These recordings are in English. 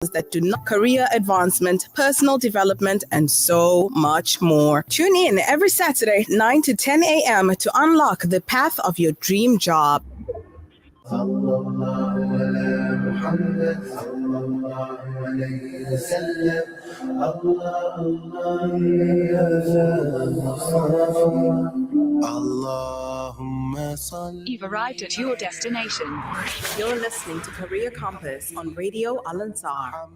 that do not career advancement, personal development, and so much more. Tune in every Saturday, 9 to 10 a.m. to unlock the path of your dream job. You've arrived at your destination. You're listening to Career Compass on Radio Al Ansar.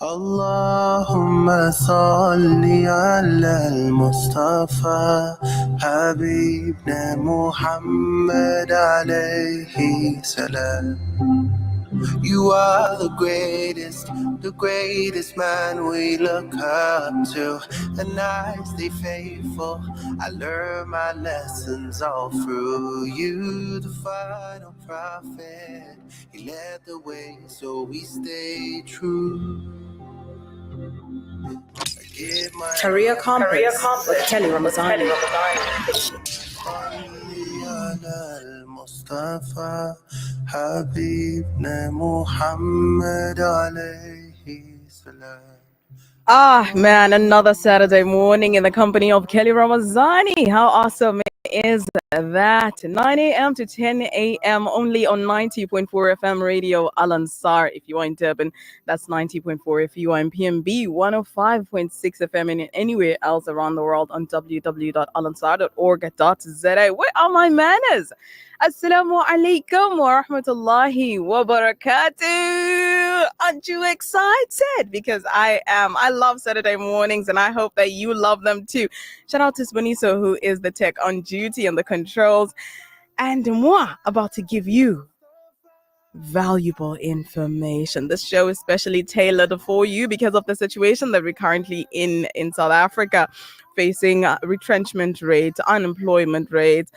اللهم صل على المصطفى حبيبنا محمد عليه سلام. You are the greatest man we look up to, and I stay faithful. I learn my lessons all through you, the final prophet. He led the way, so we stay true. Career Compass with Kelly Ramazani. المصطفى حبيبنا محمد عليه السلام. Man, another Saturday morning in the company of Kelly Ramazani. How awesome is that? 9 a.m. to 10 a.m. only on 90.4 FM Radio Al Ansar. If you are in Durban, that's 90.4. If you are in PMB, 105.6 FM, and anywhere else around the world on www.alansar.org.za. Where are my manners? Assalamu alaikum wa rahmatullahi wa barakatuh. Aren't you excited? Because I am. I love Saturday mornings, and I hope that you love them too. Shout out to Spaniso, who is the tech on duty and the controls, and moi about to give you valuable information. This show is specially tailored for you because of the situation that we're currently in South Africa, facing retrenchment rates, unemployment rates,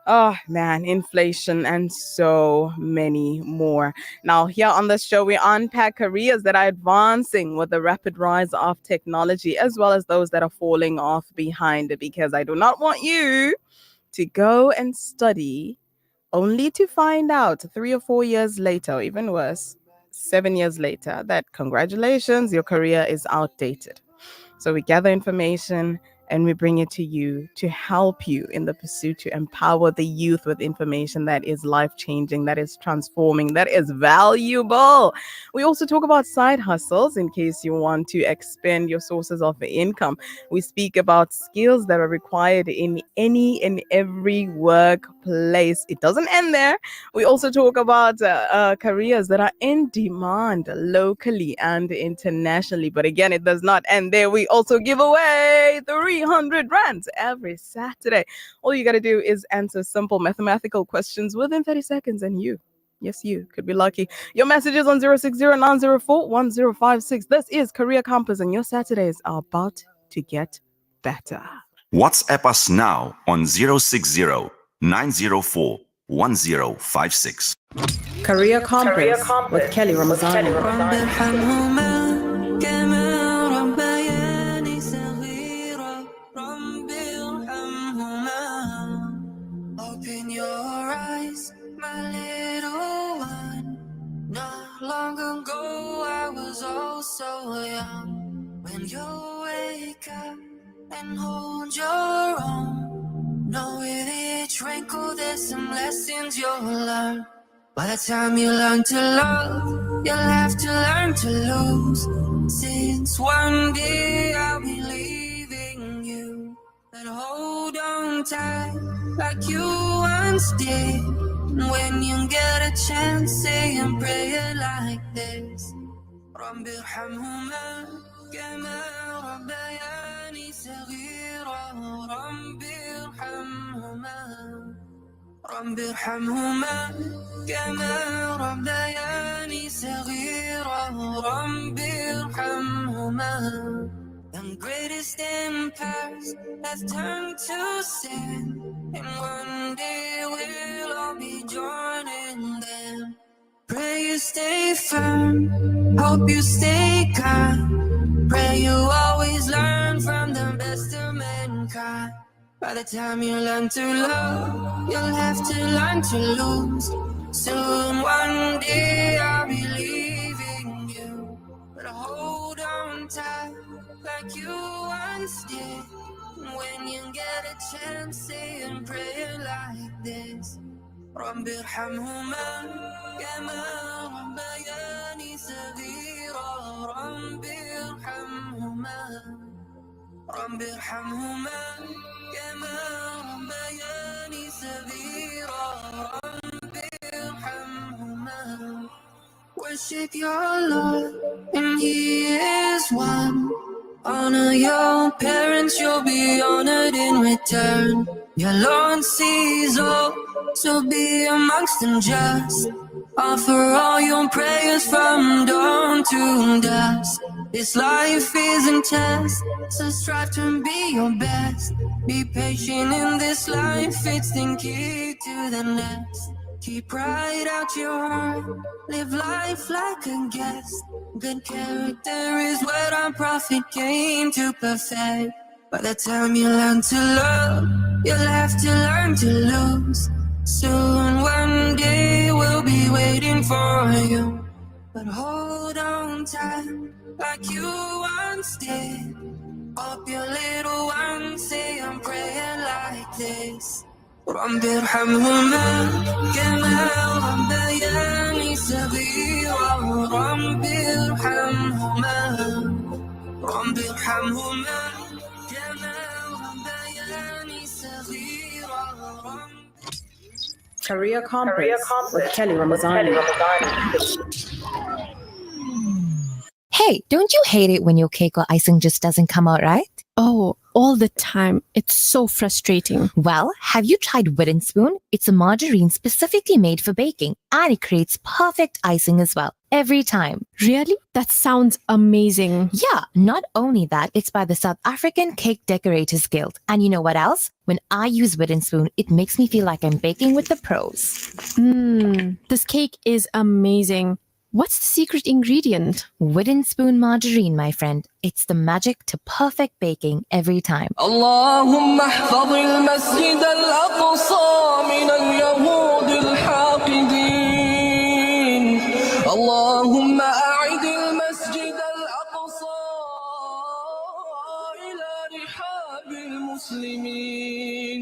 inflation, and so many more. Now, here on this show, we unpack careers that are advancing with the rapid rise of technology, as well as those that are falling off behind, because I do not want you to go and study only to find out 3 or 4 years later, or even worse, 7 years later, that congratulations, your career is outdated. So we gather information and we bring it to you to help you in the pursuit to empower the youth with information that is life-changing, that is transforming, that is valuable. We also talk about side hustles in case you want to expand your sources of income. We speak about skills that are required in any and every workplace. It doesn't end there. We also talk about careers that are in demand locally and internationally. But again, it does not end there. We also give away 300 rands every Saturday. All you got to do is answer simple mathematical questions within 30 seconds, and you could be lucky. Your messages on 060-904-1056. This is Career Compass, and your Saturdays are about to get better. WhatsApp us now on 060-904-1056. Career Compass with Kelly Ramazani. Open your eyes, my little one. Not long ago I was oh so young. When you wake up and hold your own, know with each wrinkle there's some lessons you'll learn. By the time you learn to love, you'll have to learn to lose. Since one day I'll be leaving you, but hold on tight like you once did. When you get a chance, say and pray it like this. رب ارحمهما كما ربياني صغيرا. رب ارحمهما رب ارحمهما كما ربياني صغيرا. رب ارحمهما. The greatest empires have turned to sin, and one day we'll all be joining them. Pray you stay firm, hope you stay kind. Pray you always learn from the best of mankind. By the time you learn to love, you'll have to learn to lose. Soon one day I'll be leaving you, but hold on tight like you once did. When you get a chance, say and pray like this. رب ارحمهما كما ربياني صغيرا. رب ارحمهما رب ارحمهما كما ربياني صغيرا. رب ارحمهما. Worship your Lord and He is one. Honor your parents, you'll be honored in return. Your Lord sees all, so be amongst them just. Offer all your prayers from dawn to dusk. This life is a test, so strive to be your best. Be patient in this life, it's the key to the next. Keep pride out your heart, live life like a guest. Good character is what our prophet came to perfect. By the time you learn to love, you'll have to learn to lose. Soon one day we'll be waiting for you, but hold on tight like you once did. Hope your little ones say I'm praying like this. رب ارحمهما كما ربياني صغيرا. رب ارحمهما رب ارحمهما كما ربياني صغيرا. Career Compass with Kelly Ramazani. Hey, don't you hate it when your cake or icing just doesn't come out right? Oh, all the time. It's so frustrating. Well, have you tried Wooden Spoon? It's a margarine specifically made for baking, and it creates perfect icing as well, every time. Really? That sounds amazing. Yeah, not only that, it's by the South African Cake Decorators Guild. And you know what else? When I use Wooden Spoon, it makes me feel like I'm baking with the pros. This cake is amazing. What's the secret ingredient? Wooden Spoon margarine, my friend. It's the magic to perfect baking every time. اللهم احفظ المسجد الأقصى من اليهود الحاقدين. اللهم أعد المسجد الأقصى إلى رحاب المسلمين.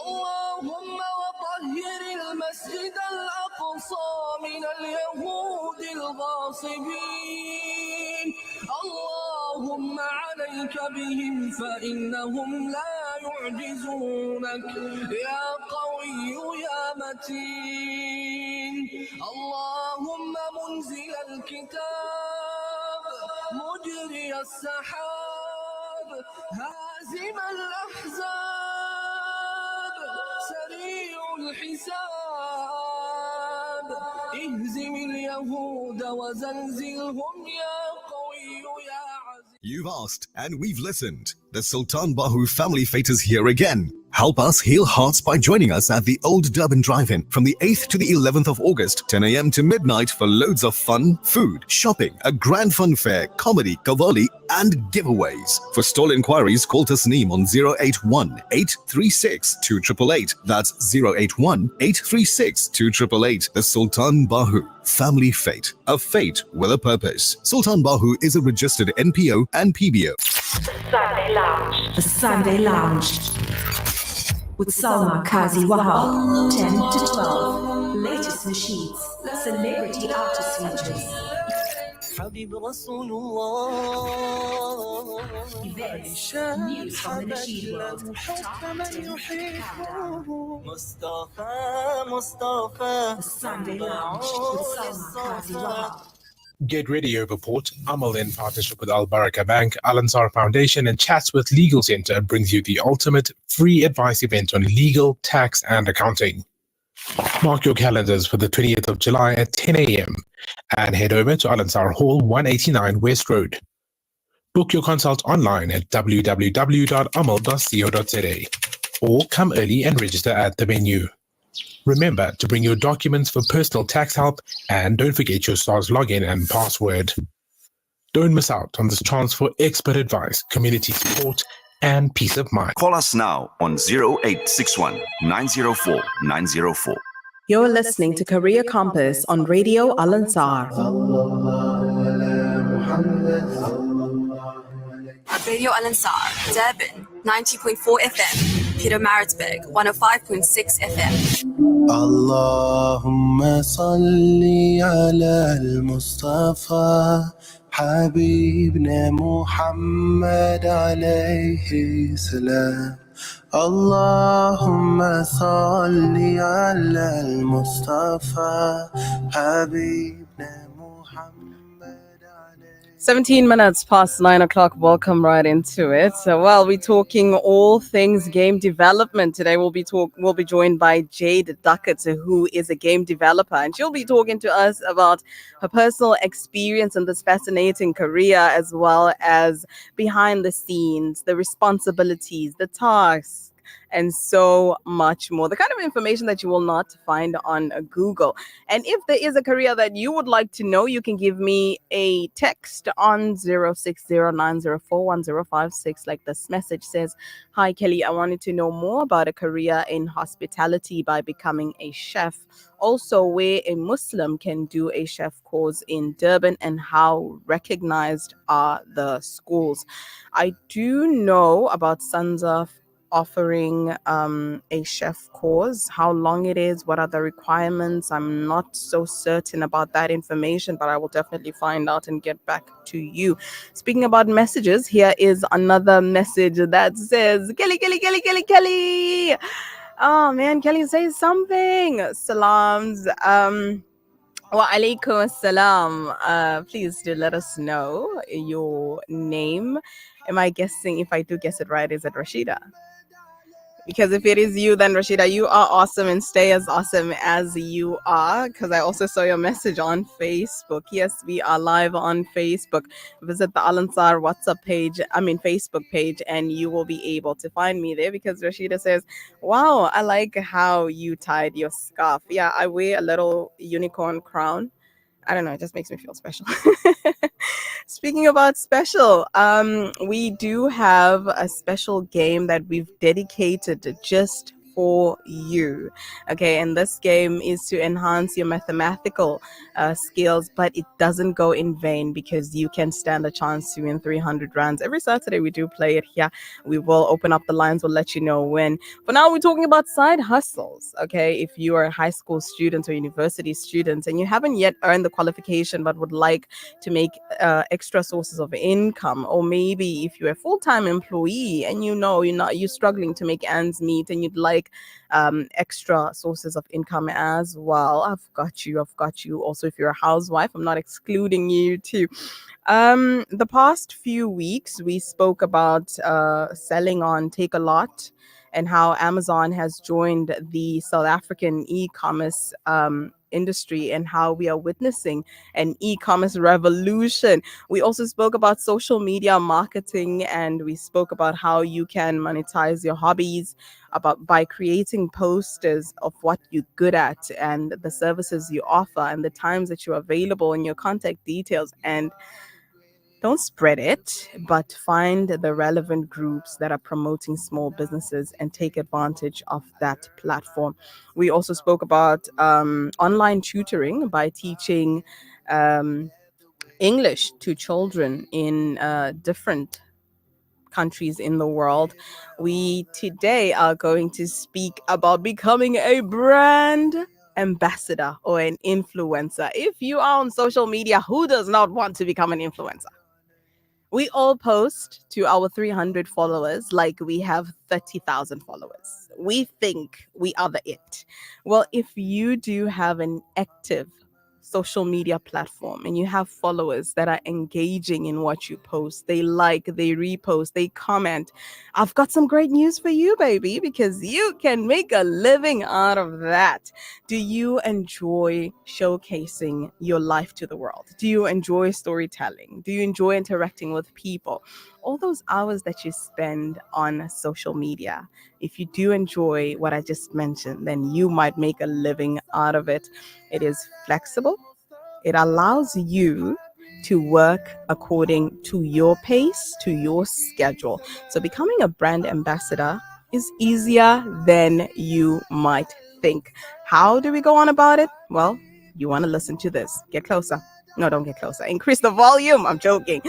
اللهم وطهر المسجد الأقصى من اليهود الغاصبين. اللهم عليك بهم فإنهم لا يعجزونك يا قوي يا متين. اللهم منزل الكتاب مجري السحاب هازم الأحزاب سريع الحساب اهزم اليهود وزلزلهم يا قوي يا عزيز. You've asked and we've listened. The Sultan Bahu Family Fete is here again. Help us heal hearts by joining us at the Old Durban Drive-In from the 8th to the 11th of August, 10 a.m. to midnight for loads of fun, food, shopping, a grand fun fair, comedy, kavali and giveaways. For stall inquiries, call Tasneem on 081-836-2888. That's 081-836-2888. The Sultan Bahu Family Fete. A fate with a purpose. Sultan Bahu is a registered NPO and PBO. The Sunday Lounge with Salma Kazi Wahab, 10 to 12. Latest nasheeds, celebrity artist features, events, news from the nasheed world, top 10 countdown. The Sunday Lounge with Salma Kazi Wahab. Get Ready Report. Amal, in partnership with Al Baraka Bank, Al Ansar Foundation, and Chats with Legal Center brings you the ultimate free advice event on legal, tax, and accounting. Mark your calendars for the 20th of July at 10 a.m. and head over to Al Ansar Hall, 189 West Road. Book your consult online at www.amal.co.za or come early and register at the venue. Remember to bring your documents for personal tax help and don't forget your SARS login and password. Don't miss out on this chance for expert advice, community support, and peace of mind. Call us now on 0861 904 904. You're listening to Career Compass on Radio Al Ansar. Radio Al Ansar, Durban, 90.4 FM, Peter Maritzburg, 105.6 FM. اللهم صل على المصطفى حبيبنا محمد عليه السلام. اللهم صل على المصطفى حبيبنا محمد. 17 minutes past 9 o'clock. Welcome right into it. So, well, we're talking all things game development. Today we'll be joined by Jade Duckett, who is a game developer, and she'll be talking to us about her personal experience in this fascinating career, as well as behind the scenes, the responsibilities, the tasks, and so much more. The kind of information that you will not find on Google. And if there is a career that you would like to know, you can give me a text on 0609041056. Like this message says, "Hi Kelly, I wanted to know more about a career in hospitality by becoming a chef. Also, where a Muslim can do a chef course in Durban and how recognized are the schools." I do know about Sansa offering a chef course. How long it is, what are the requirements, I'm not so certain about that information, but I will definitely find out and get back to you. Speaking about messages, here is another message that says, Kelly. Oh man, Kelly, say something. Salams. Wa alaikum assalam. Please do let us know your name. Am I guessing? If I do guess it right, is it Rashida? Because if it is you, then Rashida, you are awesome, and stay as awesome as you are. Because I also saw your message on Facebook. Yes, we are live on Facebook. Visit the Al Ansar Facebook page, and you will be able to find me there. Because Rashida says, "Wow, I like how you tied your scarf." Yeah, I wear a little unicorn crown. I don't know, it just makes me feel special. Speaking about special, we do have a special game that we've dedicated just for you. Okay, and this game is to enhance your mathematical skills, but it doesn't go in vain, because you can stand a chance to win 300 rands. Every Saturday we do play it here. We will open up the lines, we'll let you know when. For now, we're talking about side hustles. Okay, if you are a high school student or university student and you haven't yet earned the qualification but would like to make extra sources of income, or maybe if you're a full-time employee and you're struggling to make ends meet and you'd like extra sources of income as well, I've got you. Also, if you're a housewife, I'm not excluding you too. The past few weeks we spoke about selling on Takealot, and how Amazon has joined the South African e-commerce industry, and how we are witnessing an e-commerce revolution. We also spoke about social media marketing, and we spoke about how you can monetize your hobbies by creating posters of what you're good at and the services you offer and the times that you're available and your contact details. And don't spread it, but find the relevant groups that are promoting small businesses and take advantage of that platform. We also spoke about online tutoring by teaching English to children in different countries in the world. We today are going to speak about becoming a brand ambassador or an influencer. If you are on social media, who does not want to become an influencer? We all post to our 300 followers like we have 30,000 followers. We think we are the it. Well, if you do have an active social media platform and you have followers that are engaging in what you post, they like, they repost, they comment, I've got some great news for you, baby, because you can make a living out of that. Do you enjoy showcasing your life to the world? Do you enjoy storytelling? Do you enjoy interacting with people? All those hours that you spend on social media, if you do enjoy what I just mentioned, then you might make a living out of it. It is flexible. It allows you to work according to your pace, to your schedule. So becoming a brand ambassador is easier than you might think. How do we go on about it? Well, you want to listen to this. Get closer. No, don't get closer. Increase the volume. I'm joking.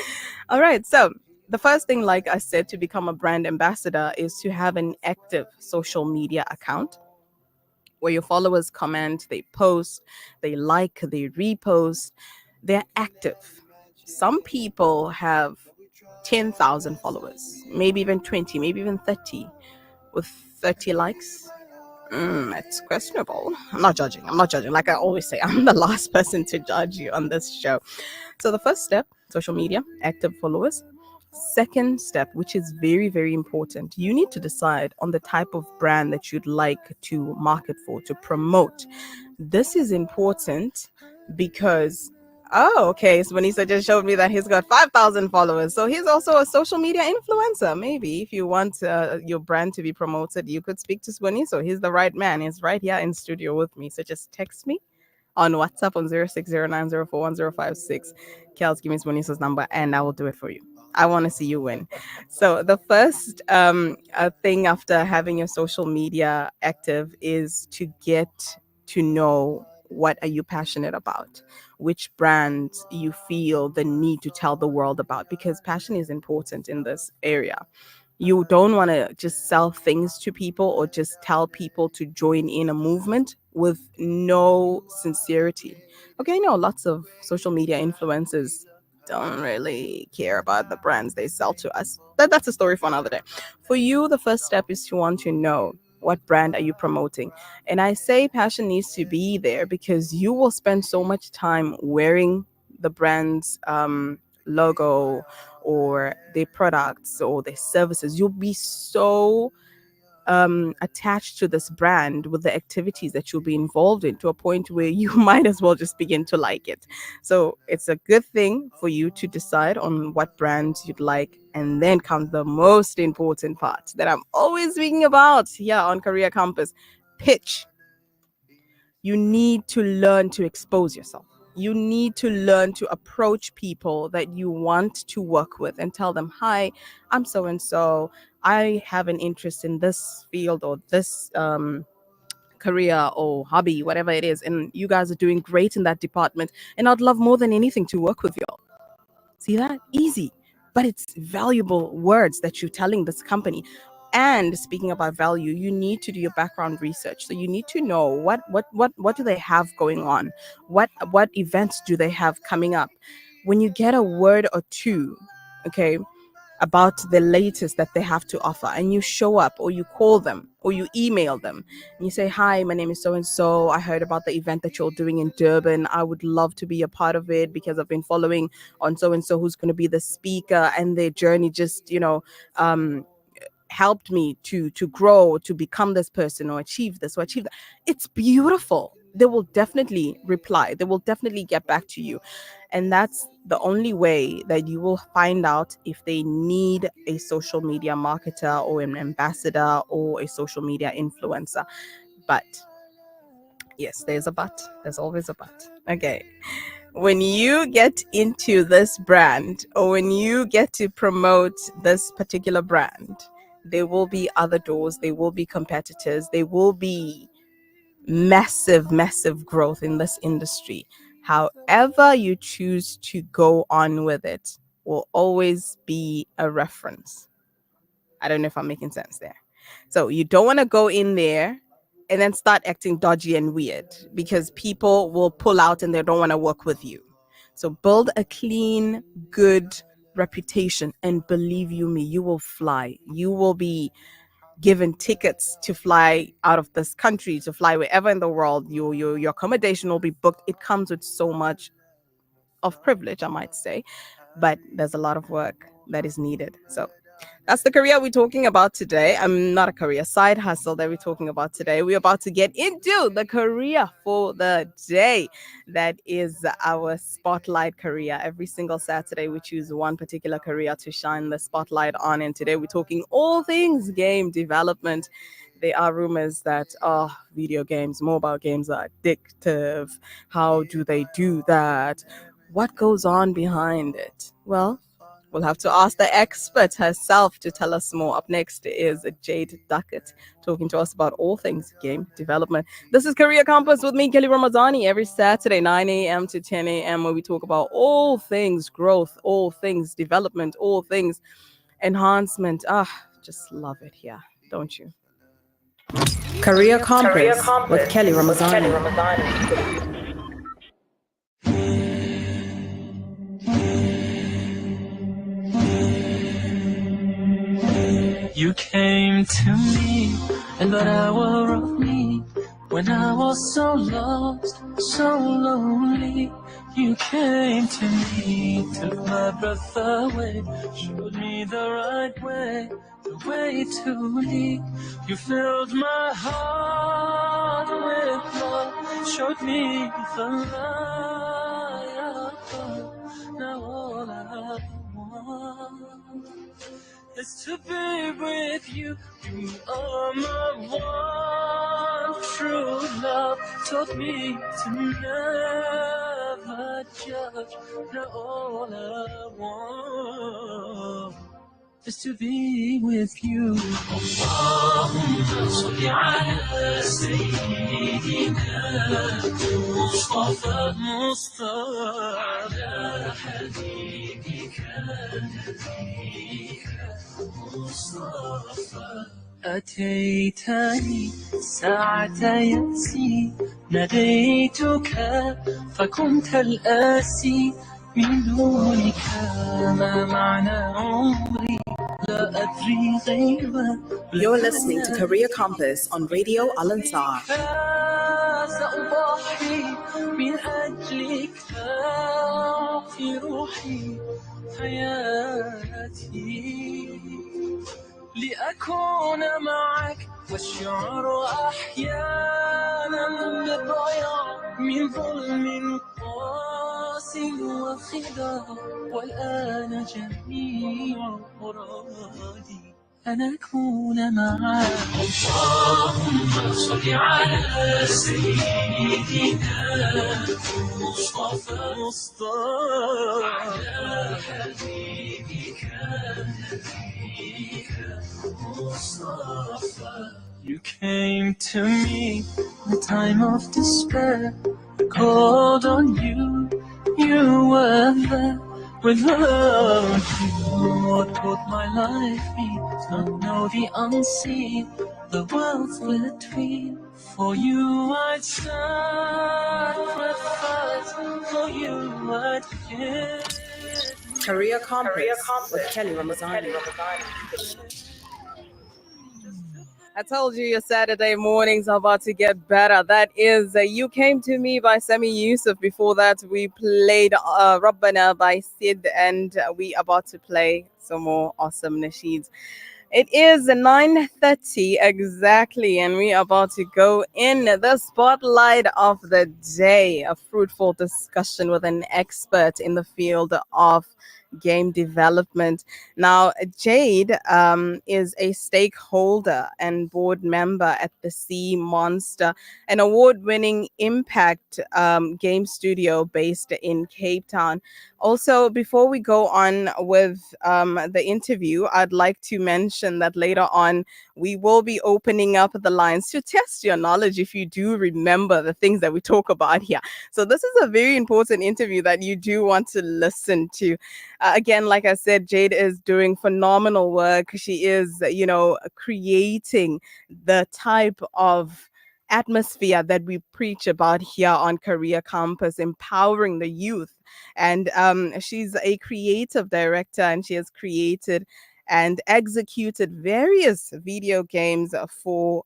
All right. So the first thing, like I said, to become a brand ambassador is to have an active social media account where your followers comment, they post, they like, they repost, they're active. Some people have 10,000 followers, maybe even 20, maybe even 30, with 30 likes. It's questionable. I'm not judging. Like I always say, I'm the last person to judge you on this show. So the first step, social media, active followers. Second step, which is very, very important, you need to decide on the type of brand that you'd like to market for, to promote. This is important because, okay, so Vanessa just showed me that he's got 5,000 followers. So he's also a social media influencer. Maybe if you want your brand to be promoted, you could speak to Swani. So he's the right man. He's right here in studio with me. So just text me on WhatsApp on 0609041056. Kels, give me Swani's number and I will do it for you. I want to see you win. So the first thing after having your social media active is to get to know what are you passionate about, which brands you feel the need to tell the world about, because passion is important in this area. You don't want to just sell things to people or just tell people to join in a movement with no sincerity. Okay, I know lots of social media influencers don't really care about the brands they sell to us. That's a story for another day. For you, the first step is to want to know what brand are you promoting. And I say passion needs to be there because you will spend so much time wearing the brand's logo or their products or their services. You'll be so attached to this brand with the activities that you'll be involved in to a point where you might as well just begin to like it. So it's a good thing for you to decide on what brands you'd like. And then comes the most important part that I'm always speaking about here on Career Compass: pitch. You need to learn to expose yourself. You need to learn to approach people that you want to work with and tell them, hi, I'm so and so. I have an interest in this field or this career or hobby, whatever it is. And you guys are doing great in that department. And I'd love more than anything to work with y'all. See that? Easy. But it's valuable words that you're telling this company. And speaking about value, you need to do your background research. So you need to know what do they have going on? What events do they have coming up? When you get a word or two, okay, about the latest that they have to offer, and you show up or you call them or you email them and you say, hi, my name is so and so. I heard about the event that you're doing in Durban. I would love to be a part of it because I've been following on so and so who's going to be the speaker, and their journey just helped me to grow, to become this person or achieve this or achieve that. It's beautiful. They will definitely reply. They will definitely get back to you. And that's the only way that you will find out if they need a social media marketer or an ambassador or a social media influencer. But yes, there's a but. There's always a but. Okay. When you get into this brand or when you get to promote this particular brand, there will be other doors. There will be competitors. There will be massive growth in this industry. However you choose to go on with it will always be a reference. I don't know if I'm making sense there. So you don't want to go in there and then start acting dodgy and weird, because people will pull out and they don't want to work with you. So build a clean, good reputation, and believe you me, you will fly. You will be given tickets to fly out of this country, to fly wherever in the world. Your accommodation will be booked. It comes with so much of privilege, I might say, but there's a lot of work that is needed. So that's the career we're talking about today. I'm not a career, side hustle that we're talking about today. We're about to get into the career for the day. That is our spotlight career. Every single Saturday, we choose one particular career to shine the spotlight on. And today we're talking all things game development. There are rumors that video games, mobile games are addictive. How do they do that? What goes on behind it? Well, We'll have to ask the expert herself to tell us more. Up next is Jade Duckett talking to us about all things game development. This is Career Compass with me, Kelly Ramazani, every Saturday, 9 a.m. to 10 a.m., where we talk about all things growth, all things development, all things enhancement. Just love it here, don't you? Career Compass with Kelly Ramazani. You came to me in that hour of need when I was so lost, so lonely. You came to me, took my breath away, showed me the right way, the way to lead. You filled my heart with love, showed me the light of God. Now all I want is to be with you. You are my one true love. Taught me to never judge. Now all I want is to be with you. Allahumma salli ala sayyidina Mustafa ala habibika nabiyika Mustafa. أتيتني ساعة يأسي ناديتك فكنت الآسي من دونك ما معنى عمري لا أدري غيبا. You're listening to Career Compass on Radio Al-Ansar. سأضحي من أجلك في روحي حياتي لأكون معك والشعر أحيانا بالضياع من ظلم قاس وخداع والآن جميع مرادي أن أكون معك. اللهم صل على سيدنا مصطفى على حبيبك نبيك مصطفى. You came to me in a time of despair. I called on you, you were there. Without you, what would my life be? To know the unseen, the worlds between. For you I'd sacrifice, for you I'd give. Career Compass with Kelly Ramazani. I told you your Saturday mornings are about to get better. That is You Came to Me by Sami Yusuf. Before that, we played Rabbana by Sid, and we about to play some more awesome nasheeds. It is 9:30 exactly, and we are about to go in the spotlight of the day, a fruitful discussion with an expert in the field of game development. Now, Jade is a stakeholder and board member at the Sea Monster, an award-winning impact game studio based in Cape Town. Also, before we go on with the interview, I'd like to mention that later on we will be opening up the lines to test your knowledge if you do remember the things that we talk about here. So this is a very important interview that you do want to listen to. Again, like I said, Jade is doing phenomenal work. She is, creating the type of atmosphere that we preach about here on Career Compass, empowering the youth. And she's a creative director, and she has created and executed various video games for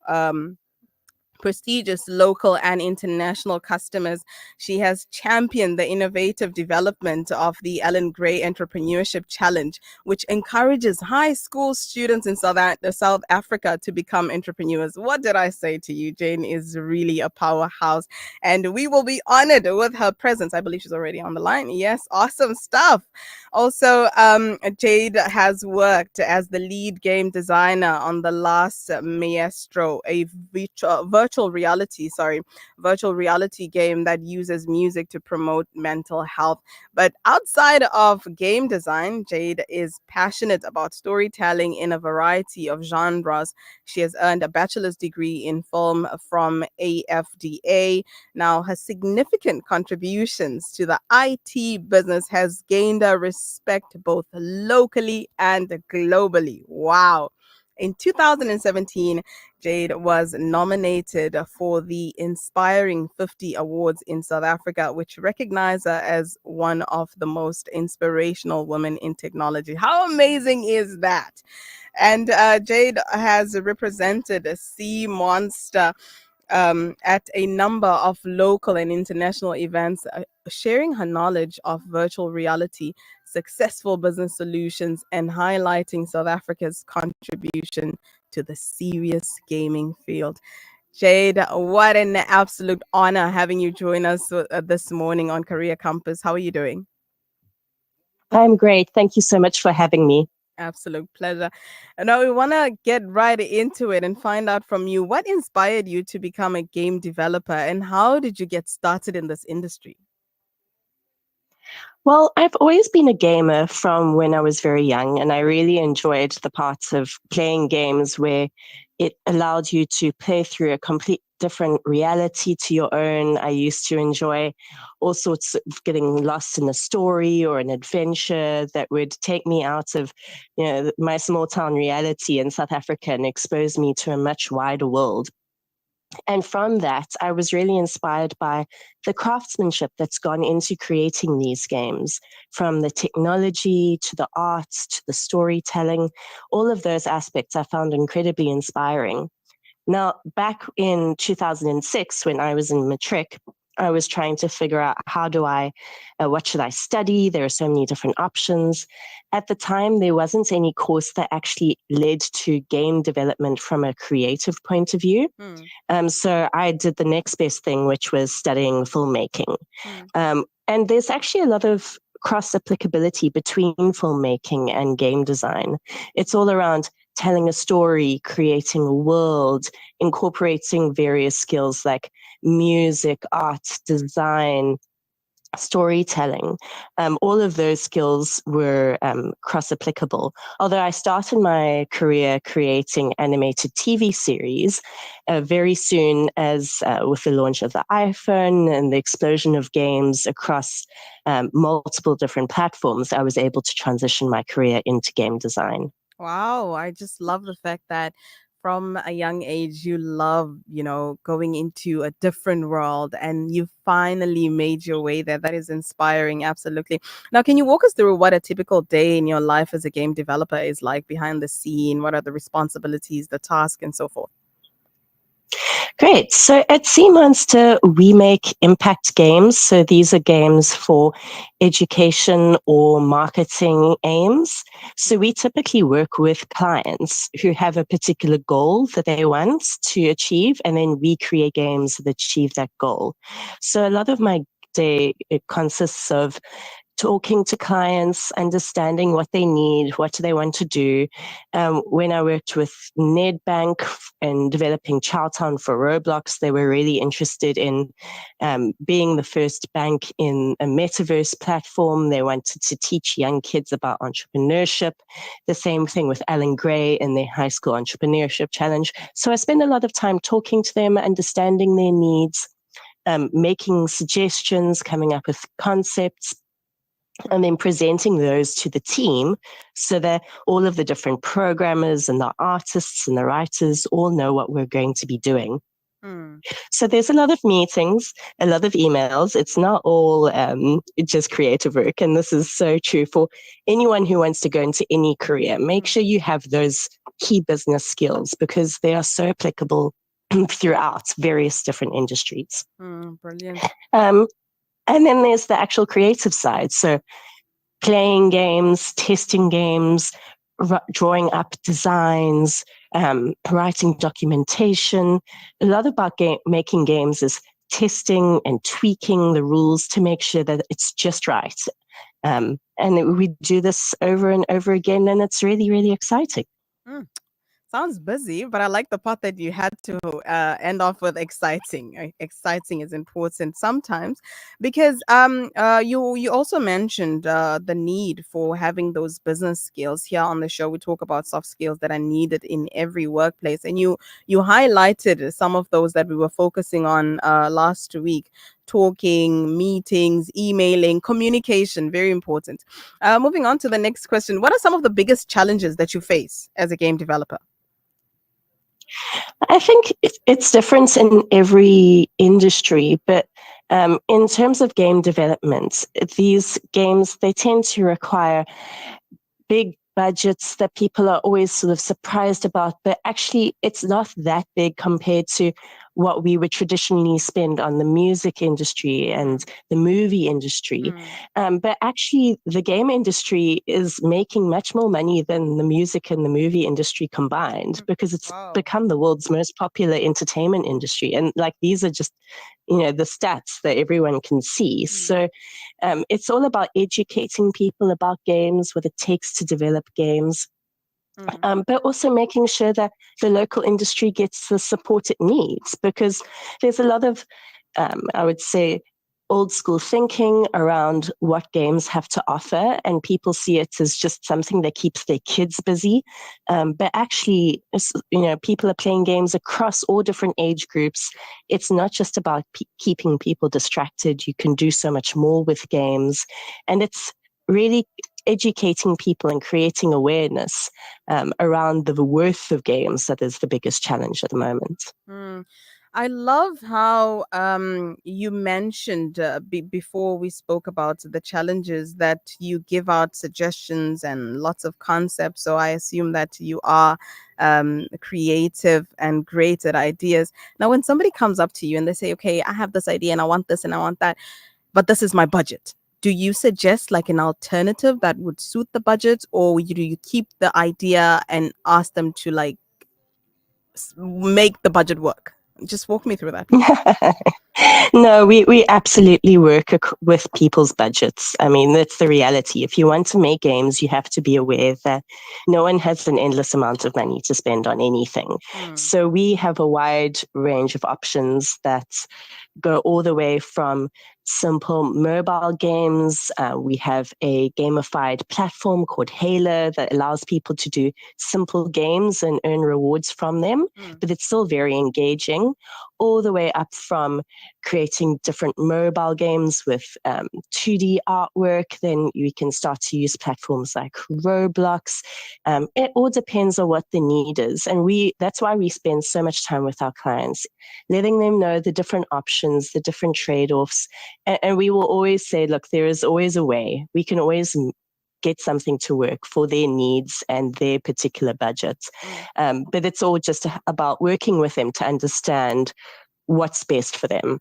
prestigious local and international customers. She has championed the innovative development of the Ellen Gray Entrepreneurship Challenge, which encourages high school students in South Africa to become entrepreneurs. What did I say to you? Jane is really a powerhouse, and we will be honored with her presence. I believe she's already on the line. Yes, awesome stuff. Also, Jade has worked as the lead game designer on The Last Maestro, a virtual virtual reality game that uses music to promote mental health. But outside of game design, Jade is passionate about storytelling in a variety of genres. She has earned a bachelor's degree in film from AFDA. Now, her significant contributions to the IT business has gained her respect both locally and globally. Wow. In 2017, Jade was nominated for the Inspiring 50 Awards in South Africa, which recognize her as one of the most inspirational women in technology. How amazing is that? And Jade has represented Sea Monster at a number of local and international events, sharing her knowledge of virtual reality, successful business solutions, and highlighting South Africa's contribution to the serious gaming field. Jade, what an absolute honor having you join us this morning on Career Compass. How are you doing? I'm great. Thank you so much for having me. Absolute pleasure. And now we want to get right into it and find out from you what inspired you to become a game developer and how did you get started in this industry? Well, I've always been a gamer from when I was very young, and I really enjoyed the parts of playing games where it allowed you to play through a complete different reality to your own. I used to enjoy all sorts of getting lost in a story or an adventure that would take me out of, my small town reality in South Africa and expose me to a much wider world. And from that, I was really inspired by the craftsmanship that's gone into creating these games, from the technology to the arts to the storytelling. All of those aspects I found incredibly inspiring. Now, back in 2006, when I was in matric, I was trying to figure out what should I study? There are so many different options. At the time, there wasn't any course that actually led to game development from a creative point of view. So I did the next best thing, which was studying filmmaking. And there's actually a lot of cross applicability between filmmaking and game design. It's all around telling a story, creating a world, incorporating various skills like music, art, design, storytelling. All of those skills were cross-applicable. Although I started my career creating animated TV series very soon as with the launch of the iPhone and the explosion of games across multiple different platforms, I was able to transition my career into game design. Wow, I just love the fact that from a young age you love, going into a different world and you finally made your way there. That is inspiring, absolutely. Now, can you walk us through what a typical day in your life as a game developer is like behind the scene? What are the responsibilities, the task, and so forth? Great. So at Sea Monster, we make impact games. So these are games for education or marketing aims. So we typically work with clients who have a particular goal that they want to achieve, and then we create games that achieve that goal. So a lot of my day, it consists of talking to clients, understanding what they need, what do they want to do. When I worked with Nedbank and developing Chowtown for Roblox, they were really interested in being the first bank in a metaverse platform. They wanted to teach young kids about entrepreneurship. The same thing with Alan Gray and their high school entrepreneurship challenge. So I spend a lot of time talking to them, understanding their needs, making suggestions, coming up with concepts, and then presenting those to the team so that all of the different programmers and the artists and the writers all know what we're going to be doing. So there's a lot of meetings, a lot of emails. It's not all just creative work. And this is so true for anyone who wants to go into any career. Make sure you have those key business skills because they are so applicable throughout various different industries. Brilliant. And then there's the actual creative side. So playing games, testing games, drawing up designs, writing documentation. A lot about making games is testing and tweaking the rules to make sure that it's just right. And we do this over and over again, and it's really, really exciting. Sounds busy, but I like the part that you had to end off with exciting. Exciting is important sometimes because you also mentioned the need for having those business skills. Here on the show, we talk about soft skills that are needed in every workplace, and you highlighted some of those that we were focusing on last week. Talking, meetings, emailing, communication, very important. Moving on to the next question. What are some of the biggest challenges that you face as a game developer? I think it's different in every industry, but in terms of game development, these games, they tend to require big budgets that people are always sort of surprised about, but actually it's not that big compared to what we would traditionally spend on the music industry and the movie industry. But actually the game industry is making much more money than the music and the movie industry combined, because it's become the world's most popular entertainment industry. And like, these are just, the stats that everyone can see. So it's all about educating people about games, what it takes to develop games. But also making sure that the local industry gets the support it needs, because there's a lot of, I would say, old school thinking around what games have to offer, and people see it as just something that keeps their kids busy. But actually, people are playing games across all different age groups. It's not just about keeping people distracted. You can do so much more with games, and it's really educating people and creating awareness around the worth of games that is the biggest challenge at the moment. I love how you mentioned before we spoke about the challenges that you give out suggestions and lots of concepts. So I assume that you are creative and great at ideas. Now, when somebody comes up to you and they say, okay, I have this idea and I want this and I want that, but this is my budget. Do you suggest like an alternative that would suit the budget, or do you keep the idea and ask them to like make the budget work? Just walk me through that. No, we absolutely work with people's budgets. I mean, that's the reality. If you want to make games, you have to be aware that no one has an endless amount of money to spend on anything. So we have a wide range of options that go all the way from simple mobile games. We have a gamified platform called Halo that allows people to do simple games and earn rewards from them, but it's still very engaging, all the way up from creating different mobile games with 2D artwork. Then we can start to use platforms like Roblox. It all depends on what the need is. And that's why we spend so much time with our clients, letting them know the different options, the different trade-offs. And we will always say, look, there is always a way. We can always get something to work for their needs and their particular budgets. But it's all just about working with them to understand what's best for them.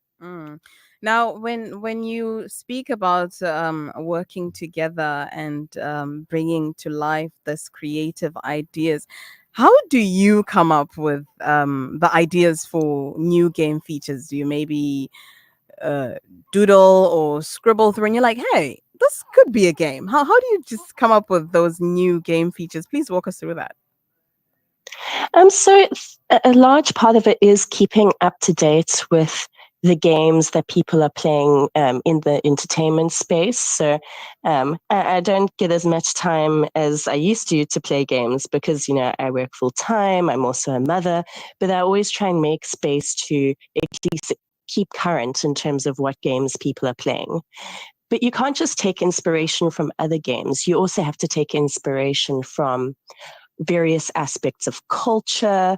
Now, when you speak about working together and bringing to life this creative ideas, how do you come up with the ideas for new game features? Do you maybe doodle or scribble through and you're like, hey, this could be a game? How do you just come up with those new game features? Please walk us through that. So a large part of it is keeping up to date with the games that people are playing in the entertainment space. So I don't get as much time as I used to play games because, I work full time. I'm also a mother, but I always try and make space to at least keep current in terms of what games people are playing. But you can't just take inspiration from other games. You also have to take inspiration from various aspects of culture,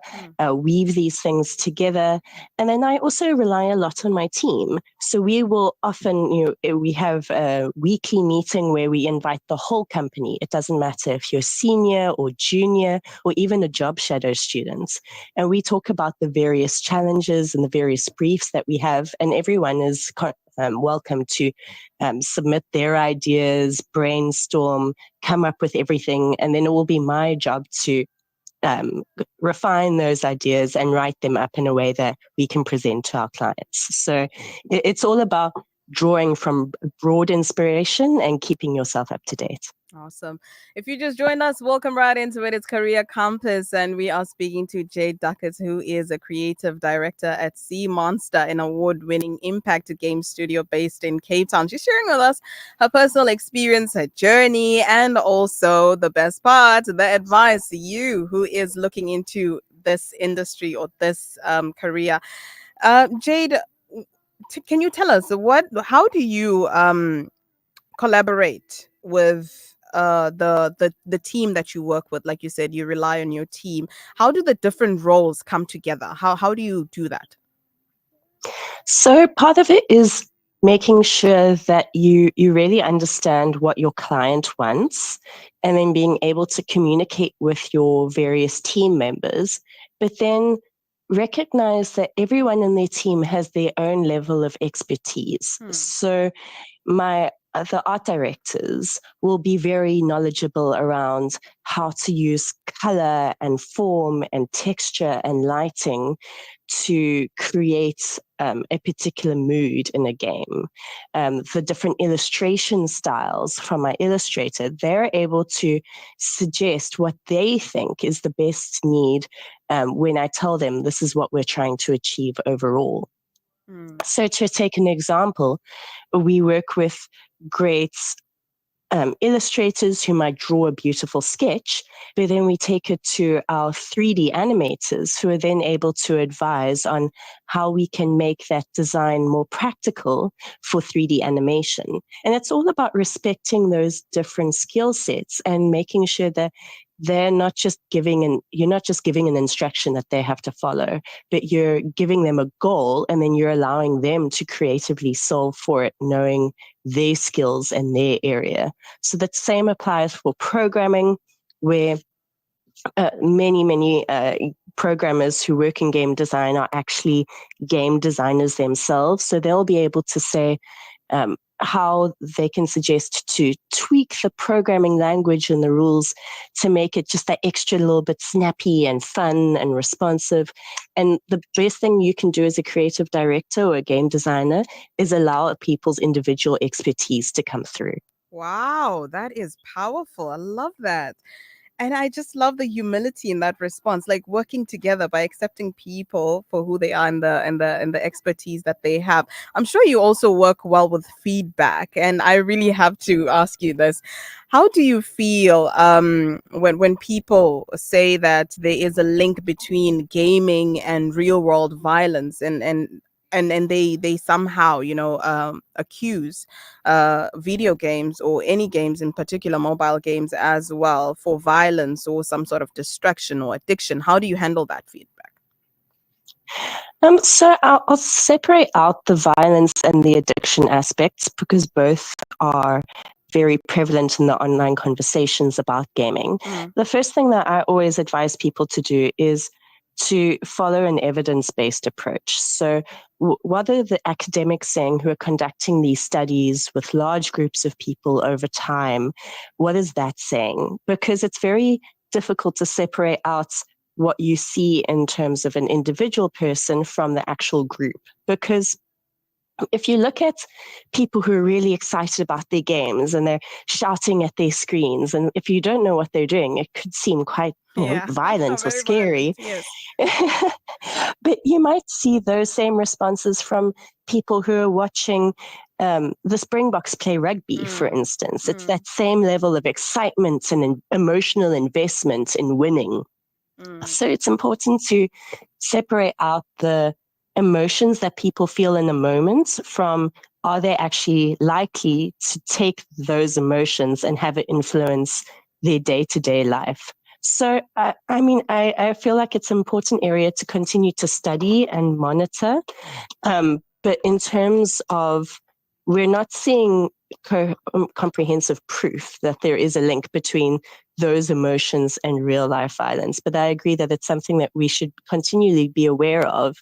weave these things together. And then I also rely a lot on my team. So we will often, we have a weekly meeting where we invite the whole company. It doesn't matter if you're senior or junior or even a job shadow student. And we talk about the various challenges and the various briefs that we have, and everyone is welcome to submit their ideas, brainstorm, come up with everything, and then it will be my job to refine those ideas and write them up in a way that we can present to our clients. So it's all about drawing from broad inspiration and keeping yourself up to date. Awesome. If you just joined us, welcome right into it. It's Career Compass, and we are speaking to Jade Duckett, who is a creative director at Sea Monster, an award-winning impact game studio based in Cape Town. She's sharing with us her personal experience, her journey, and also the best part, the advice you who is looking into this industry or this career. Jade, can you tell us how do you collaborate with the team that you work with? Like you said, you rely on your team. How do the different roles come together? How do you do that? So part of it is making sure that you really understand what your client wants, and then being able to communicate with your various team members, but then recognize that everyone in their team has their own level of expertise. So the art directors will be very knowledgeable around how to use color and form and texture and lighting to create a particular mood in a game. The different illustration styles from my illustrator, they're able to suggest what they think is the best need when I tell them this is what we're trying to achieve overall. So to take an example, we work with great illustrators who might draw a beautiful sketch, but then we take it to our 3D animators who are then able to advise on how we can make that design more practical for 3D animation. And it's all about respecting those different skill sets and making sure that you're not just giving an instruction that they have to follow, but you're giving them a goal, and then you're allowing them to creatively solve for it, knowing their skills and their area. So the same applies for programming, where many programmers who work in game design are actually game designers themselves. So they'll be able to say how they can suggest to tweak the programming language and the rules to make it just that extra little bit snappy and fun and responsive. And the best thing you can do as a creative director or a game designer is allow people's individual expertise to come through. Wow, that is powerful. I love that. And I just love the humility in that response, like working together by accepting people for who they are and the expertise that they have. I'm sure you also work well with feedback, and I really have to ask you this: how do you feel when people say that there is a link between gaming and real world violence, and they somehow accuse video games or any games, in particular mobile games as well, for violence or some sort of distraction or addiction? How do you handle that feedback? So I'll separate out the violence and the addiction aspects, because both are very prevalent in the online conversations about gaming. The first thing that I always advise people to do is to follow an evidence-based approach. So what are the academics saying who are conducting these studies with large groups of people over time? What is that saying? Because it's very difficult to separate out what you see in terms of an individual person from the actual group. Because if you look at people who are really excited about their games and they're shouting at their screens, and if you don't know what they're doing, it could seem quite violent or scary. Violent, yes. But you might see those same responses from people who are watching the Springboks play rugby, for instance. It's that same level of excitement and emotional investment in winning. So it's important to separate out the emotions that people feel in a moment from, are they actually likely to take those emotions and have it influence their day-to-day life? So, I feel like it's an important area to continue to study and monitor. But in terms of, we're not seeing comprehensive proof that there is a link between those emotions and real life violence. But I agree that it's something that we should continually be aware of.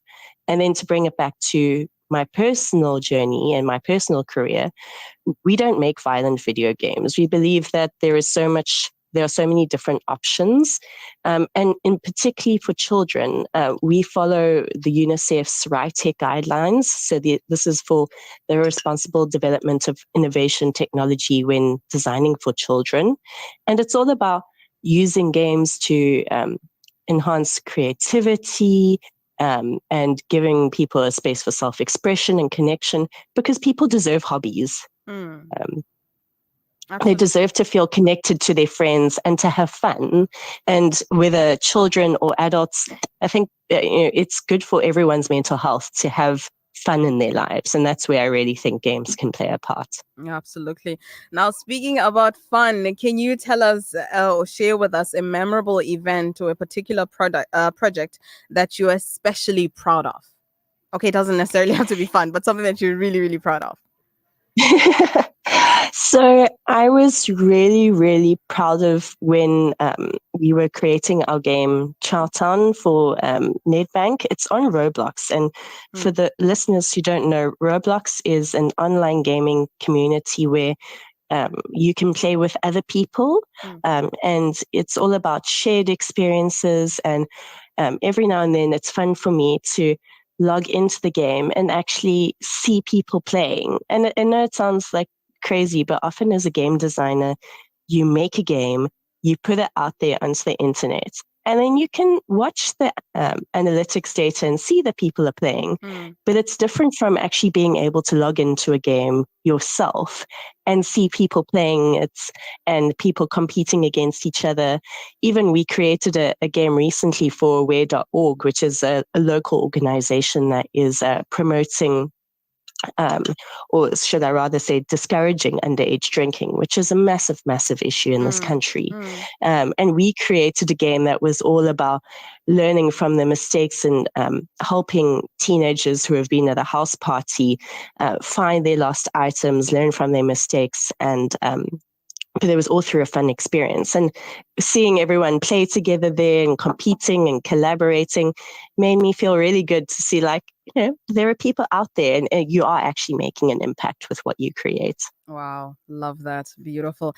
And then to bring it back to my personal journey and my personal career, we don't make violent video games. We believe that there is so much there are so many different options. And in particularly for children, we follow the UNICEF's RITEC guidelines. So this is for the responsible development of innovation technology when designing for children. And it's all about using games to enhance creativity, and giving people a space for self-expression and connection, because people deserve hobbies. They deserve to feel connected to their friends and to have fun. And whether children or adults, I think it's good for everyone's mental health to have fun in their lives. And that's where I really think games can play a part. Absolutely. Now, speaking about fun, can you tell us or share with us a memorable event or a particular project that you're especially proud of? Okay, it doesn't necessarily have to be fun, but something that you're really, really proud of. So I was really, really proud of when we were creating our game Chowtown for Nedbank. It's on Roblox. And for the listeners who don't know, Roblox is an online gaming community where you can play with other people, and it's all about shared experiences. And every now and then it's fun for me to log into the game and actually see people playing. And I know it sounds like crazy, but often as a game designer, you make a game, you put it out there onto the internet, and then you can watch the analytics data and see that people are playing. But it's different from actually being able to log into a game yourself and see people playing it and people competing against each other. Even we created a game recently for Aware.org, which is a local organization that is promoting or should I rather say discouraging underage drinking, which is a massive, massive issue in this country. And we created a game that was all about learning from the mistakes and helping teenagers who have been at a house party find their lost items, learn from their mistakes, and but it was all through a fun experience. And seeing everyone play together there and competing and collaborating made me feel really good to see, like, there are people out there and you are actually making an impact with what you create. Wow, love that. Beautiful.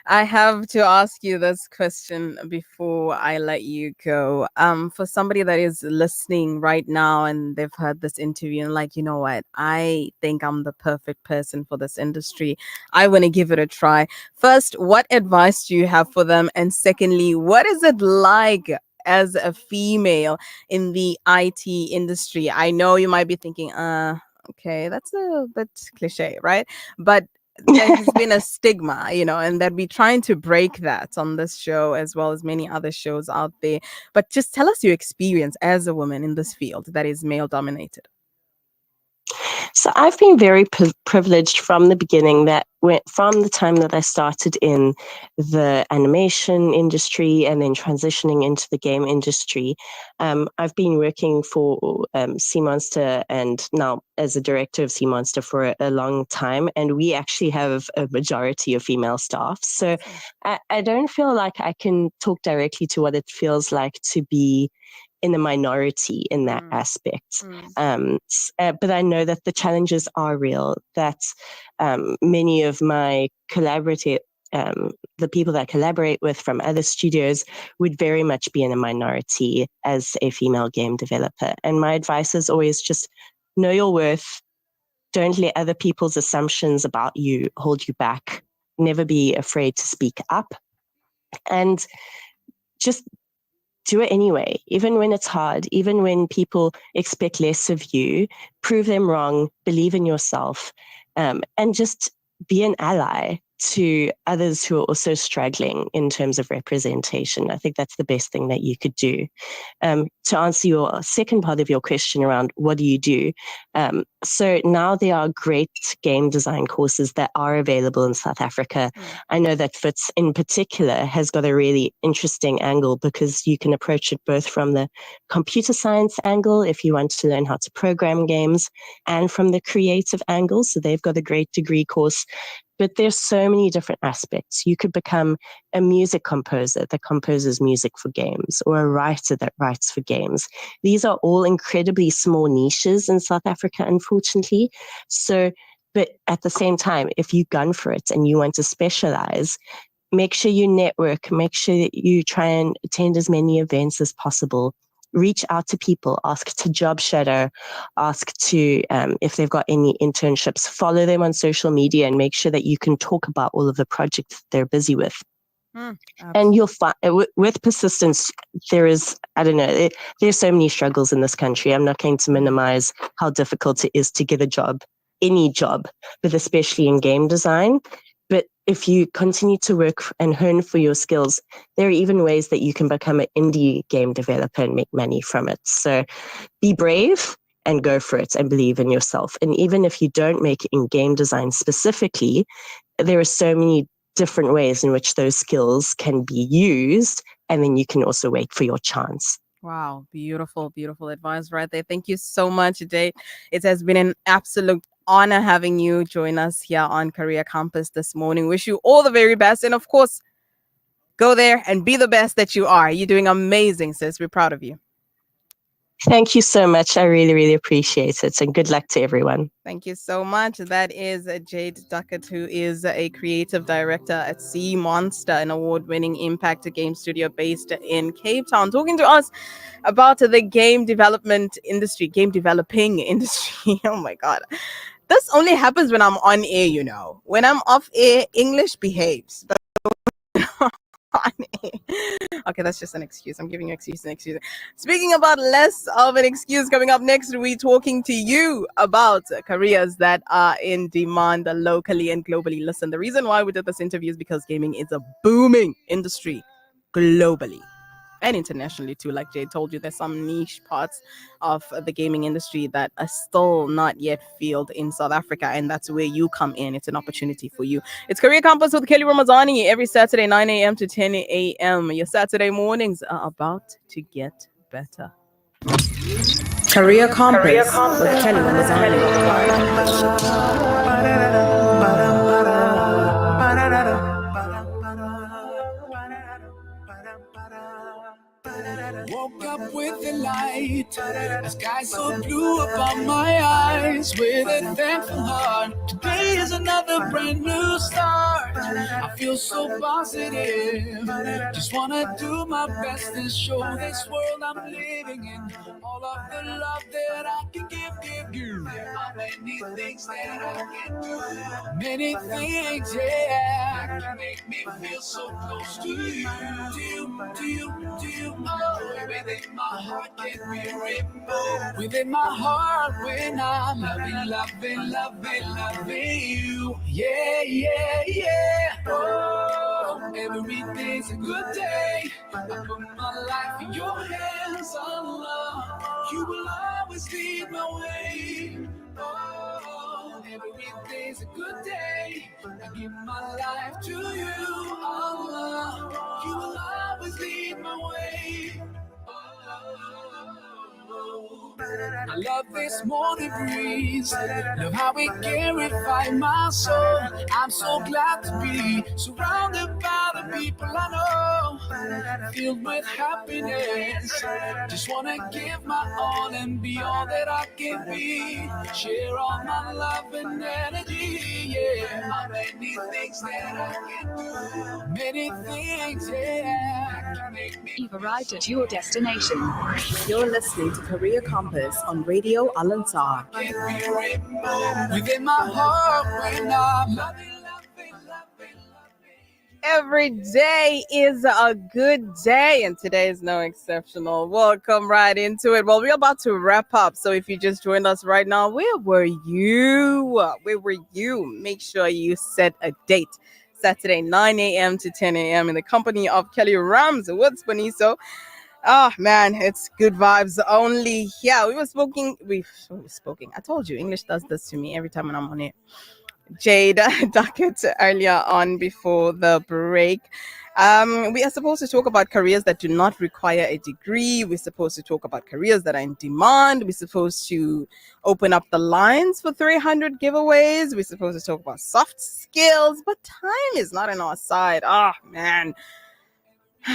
I have to ask you this question before I let you go. For somebody that is listening right now and they've heard this interview and like, you know what, I think I'm the perfect person for this industry. I want to give it a try. First, what advice do you have for them? And secondly, what is it like as a female in the IT industry? I know you might be thinking, okay, that's a bit cliche, right? But there has been a stigma, and that we're trying to break that on this show as well as many other shows out there. But just tell us your experience as a woman in this field that is male dominated. So I've been very privileged from the beginning, from the time that I started in the animation industry and then transitioning into the game industry. I've been working for Sea Monster and now as a director of Sea Monster for a long time. And we actually have a majority of female staff. So I don't feel like I can talk directly to what it feels like to be in a minority in that aspect. But I know that the challenges are real, that many of my the people that I collaborate with from other studios would very much be in a minority as a female game developer. And my advice is always just know your worth. Don't let other people's assumptions about you hold you back. Never be afraid to speak up. And just do it anyway, even when it's hard, even when people expect less of you. Prove them wrong, believe in yourself, and just be an ally to others who are also struggling in terms of representation. I think that's the best thing that you could do. To answer your second part of your question around what do you do? So now there are great game design courses that are available in South Africa. I know that FITS in particular has got a really interesting angle because you can approach it both from the computer science angle if you want to learn how to program games and from the creative angle. So they've got a great degree course. But there's so many different aspects. You could become a music composer that composes music for games, or a writer that writes for games. These are all incredibly small niches in South Africa, unfortunately. So, but at the same time, if you gun for it and you want to specialize, make sure you network, make sure that you try and attend as many events as possible. Reach out to people, ask to job shadow, ask to, if they've got any internships, follow them on social media and make sure that you can talk about all of the projects they're busy with. And you'll find with persistence, there's so many struggles in this country. I'm not going to minimize how difficult it is to get a job, any job, but especially in game design. But if you continue to work and hone for your skills, there are even ways that you can become an indie game developer and make money from it. So be brave and go for it and believe in yourself. And even if you don't make it in game design specifically, there are so many different ways in which those skills can be used, and then you can also wait for your chance. Wow, beautiful, beautiful advice right there. Thank you so much, Jade. It has been an absolute honor having you join us here on Career Compass this morning. Wish you all the very best, and of course, go there and be the best that you are. You're doing amazing, sis. We're proud of you. Thank you so much. I really, really appreciate it. And good luck to everyone. Thank you so much. That is Jade Duckett, who is a creative director at Sea Monster, an award-winning impact game studio based in Cape Town, talking to us about the game developing industry. Oh my God. This only happens when I'm on air, you know. When I'm off air, English behaves. But okay, that's just an excuse. I'm giving you excuse. Speaking about less of an excuse, coming up next, we're talking to you about careers that are in demand locally and globally. Listen, the reason why we did this interview is because gaming is a booming industry globally and internationally too. Like Jade told you, there's some niche parts of the gaming industry that are still not yet filled in South Africa, and that's where you come in. It's an opportunity for you. It's Career Compass with Kelly Ramazani every Saturday, 9 a.m. to 10 a.m. Your Saturday mornings are about to get better. Career Compass with Kelly Ramazani. Woke up with the light, the sky so blue above my eyes. With a thankful heart, today is another brand new start. I feel so positive, just wanna do my best to show this world I'm living in all of the love that I can give. There are many things that I can do, many things, yeah, can make me feel so close to you. Do you, oh, within my heart can be a rainbow. Within my heart when I'm loving you. Yeah. Oh, every day's a good day. I put my life in your hands, Allah. You will always lead my way. Oh, every day's a good day. I give my life to you, Allah. You will always lead my way. I love this morning breeze, love how it clarify my soul. I'm so glad to be surrounded by the people I know, filled with happiness. Just wanna give my all and be all that I can be. Share all my love and energy, yeah. Many things that I can do, many things, yeah, can make me. You've arrived at your destination. You're listening to Career Compass on Radio Al-Ansar. Within my heart when I'm Every day is a good day, and today is no exceptional. Welcome right into it. Well, we're about to wrap up, so if you just joined us right now, where were you? Make sure you set a date. Saturday, 9 a.m. to 10 a.m. in the company of Kelly Rams with Boniso. Oh man, it's good vibes only. Yeah, we've spoken. I told you, English does this to me every time when I'm on it. Jade Duckett earlier on before the break. We are supposed to talk about careers that do not require a degree. We're supposed to talk about careers that are in demand. We're supposed to open up the lines for 300 giveaways. We're supposed to talk about soft skills, but time is not on our side. Oh man.